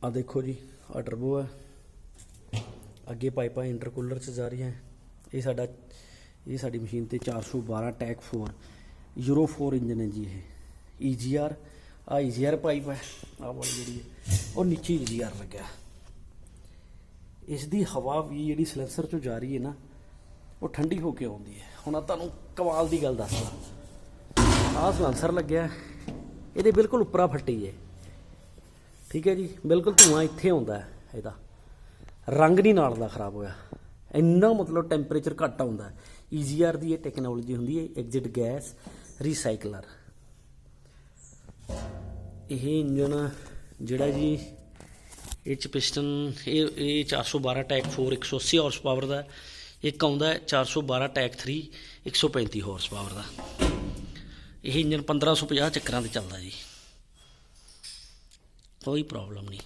आ देखो जी, आ टर्बो है, अगे पाइपा इंटरकूलर च जा रही हैं। ये साडी मशीन ते 412 टैक 4 यूरो 4 इंजन है जी। ये EGR आ EGR पाइप है, आ वाली जी और नीचे EGR लग्या। इसकी हवा भी जी सिलेंसर चो जा रही है ना, वो ठंडी होके आती है। हुण तुहानूं कमाल की गल दसदा, आ सिलेंसर लग्या, ये बिल्कुल उपरा फट्टी है, ठीक है जी। बिल्कुल धुआं इत्थे आउंदा है, इहदा रंग नहीं नाल दा खराब होया, इन्ना मतलब टैंपरेचर घट आउंदा है। EGR की यह टैक्नोलॉजी हुंदी है, एग्जिट गैस रीसाइकलर। यह इंजन जिहड़ा जी, ये पिस्टन ये 412 टैक 4 180 हॉर्स पावर का, एक आउंदा है 412 टैक 3 135 हॉर्स पावर का। यह इंजन 1550 चक्कर से चलता जी, कोई प्रॉब्लम नहीं।